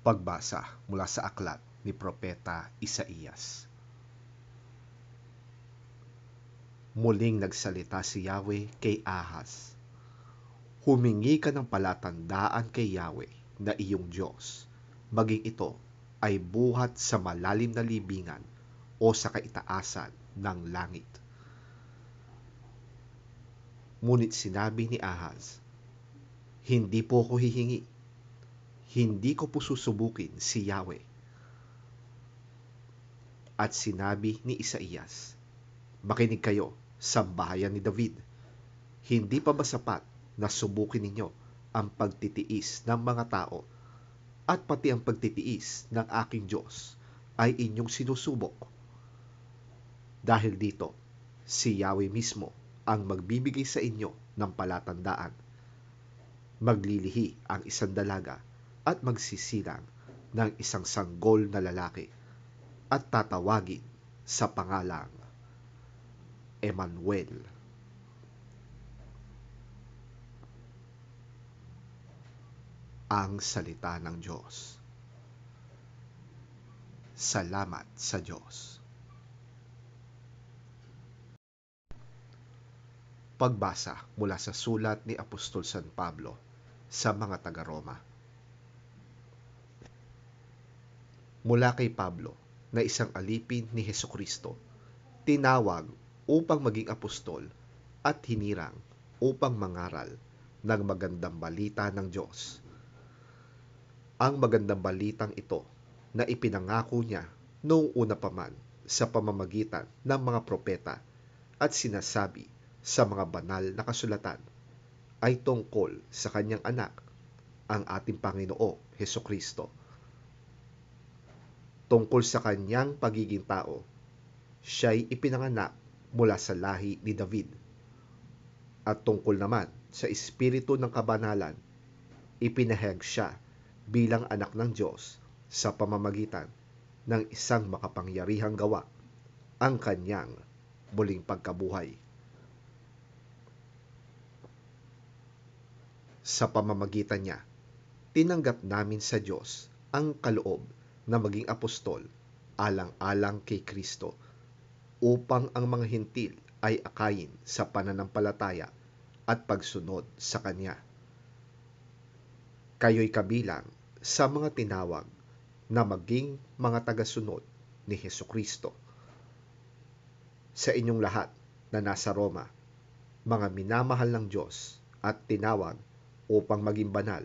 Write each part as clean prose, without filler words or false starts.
Pagbasa mula sa aklat ni Propeta Isaías. Muling nagsalita si Yahweh kay Ahaz. Humingi ka ng palatandaan kay Yahweh na iyong Diyos, maging ito ay buhat sa malalim na libingan o sa kaitaasan ng langit. Ngunit sinabi ni Ahaz, hindi po ako hihingi. Hindi ko po susubukin si Yahweh. At sinabi ni Isaías, makinig kayo, sambahayan ni David. Hindi pa ba sapat na subukin ninyo ang pagtitiis ng mga tao at pati ang pagtitiis ng aking Diyos ay inyong sinusubok? Dahil dito, si Yahweh mismo ang magbibigay sa inyo ng palatandaan. Maglilihi ang isang dalaga at magsisilang ng isang sanggol na lalaki at tatawagin sa pangalang Emmanuel. Ang salita ng Diyos. Salamat sa Diyos. Pagbasa mula sa sulat ni Apostol San Pablo sa mga taga-Roma. Mula kay Pablo, na isang alipin ni Hesukristo, tinawag upang maging apostol at hinirang upang mangaral ng magandang balita ng Diyos. Ang magandang balitang ito na ipinangako niya noong una pa man sa pamamagitan ng mga propeta at sinasabi sa mga banal na kasulatan ay tungkol sa kanyang anak, ang ating Panginoong Hesukristo. Tungkol sa kanyang pagiging tao, siya'y ipinanganak mula sa lahi ni David. At tungkol naman sa espiritu ng kabanalan, ipinahayag siya bilang anak ng Diyos sa pamamagitan ng isang makapangyarihang gawa, ang kanyang muling pagkabuhay. Sa pamamagitan niya, tinanggap namin sa Diyos ang kaloob na maging apostol alang-alang kay Kristo upang ang mga Hentil ay akayin sa pananampalataya at pagsunod sa Kanya. Kayo'y kabilang sa mga tinawag na maging mga tagasunod ni Hesukristo. Sa inyong lahat na nasa Roma, mga minamahal ng Diyos at tinawag upang maging banal,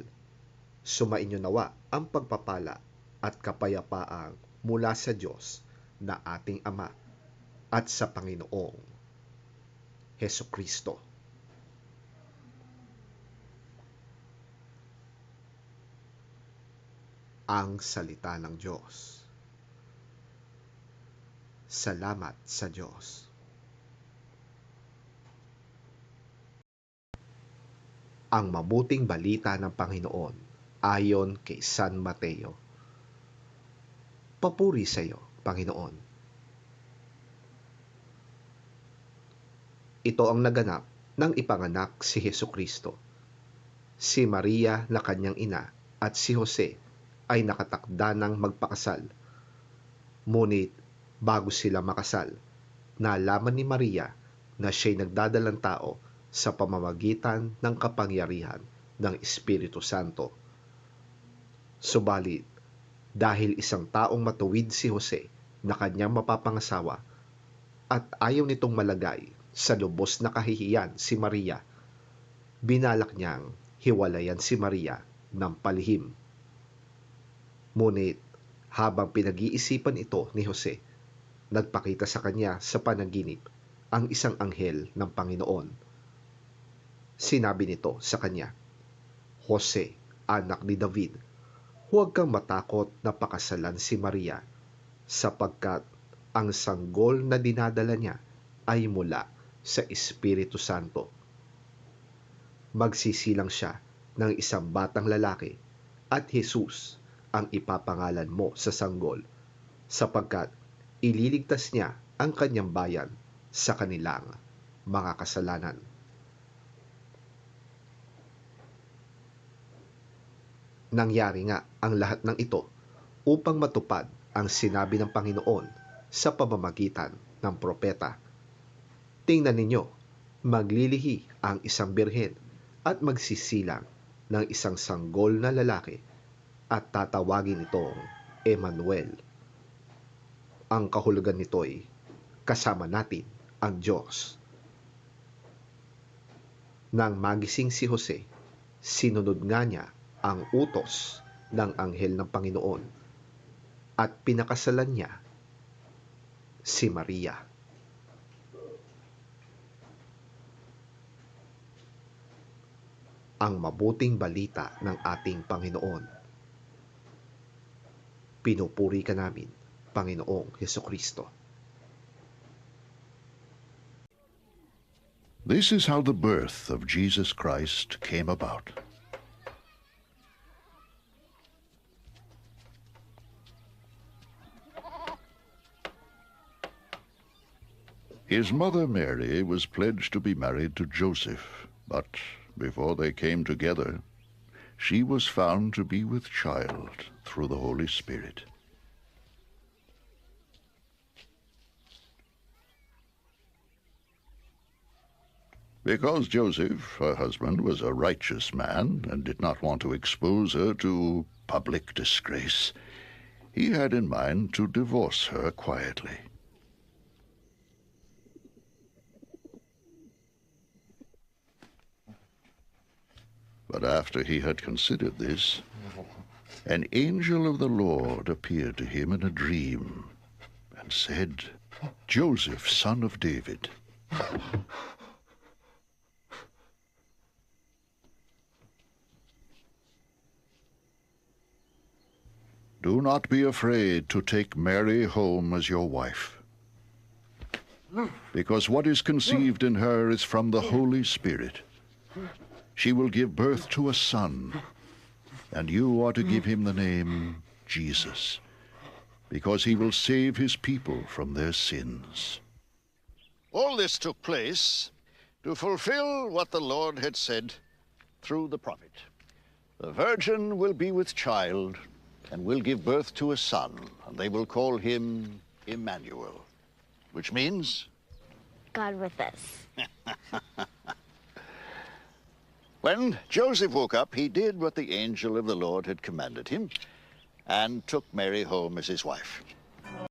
sumainyo nawa ang pagpapala at kapayapaang mula sa Diyos na ating Ama at sa Panginoong Hesukristo. Ang salita ng Diyos. Salamat sa Diyos. Ang mabuting balita ng Panginoon ayon kay San Mateo. Papuri sa iyo, Panginoon. Ito ang naganap nang ipanganak si Hesukristo. Si Maria na kanyang ina at si Jose ay nakatakda ng magpakasal. Ngunit bago sila makasal, nalaman ni Maria na siya'y nagdadalang tao sa pamamagitan ng kapangyarihan ng Espiritu Santo. Subalit, dahil isang taong matuwid si Jose na kanyang mapapangasawa at ayaw nitong malagay sa lubos na kahihiyan si Maria, binalak niyang hiwalayan si Maria ng palihim. Ngunit habang pinag-iisipan ito ni Jose, nagpakita sa kanya sa panaginip ang isang anghel ng Panginoon. Sinabi nito sa kanya, Jose, anak ni David, huwag kang matakot na pakasalan si Maria, sapagkat ang sanggol na dinadala niya ay mula sa Espiritu Santo. Magsisilang siya ng isang batang lalaki at Jesus ang ipapangalan mo sa sanggol, sapagkat ililigtas niya ang kanyang bayan sa kanilang mga kasalanan. Nangyari nga ang lahat ng ito upang matupad ang sinabi ng Panginoon sa pamamagitan ng propeta. Tingnan ninyo, maglilihi ang isang birhen at magsisilang ng isang sanggol na lalaki at tatawagin itong Emmanuel. Ang kahulugan nito'y kasama natin ang Diyos. Nang magising si Jose, sinunod nga niya ang utos ng anghel ng Panginoon at pinakasalan niya si Maria. Ang mabuting balita ng ating Panginoon. Pinupuri ka namin, Panginoong Hesukristo. This is how the birth of Jesus Christ came about. His mother Mary was pledged to be married to Joseph, but before they came together, she was found to be with child through the Holy Spirit. Because Joseph, her husband, was a righteous man and did not want to expose her to public disgrace, he had in mind to divorce her quietly. But after he had considered this, an angel of the Lord appeared to him in a dream and said, "Joseph, son of David, do not be afraid to take Mary home as your wife, because what is conceived in her is from the Holy Spirit. She will give birth to a son, and you are to give him the name Jesus, because he will save his people from their sins." All this took place to fulfill what the Lord had said through the prophet. The virgin will be with child and will give birth to a son, and they will call him Emmanuel, which means God with us. when Joseph woke up, he did what the angel of the Lord had commanded him and took Mary home as his wife.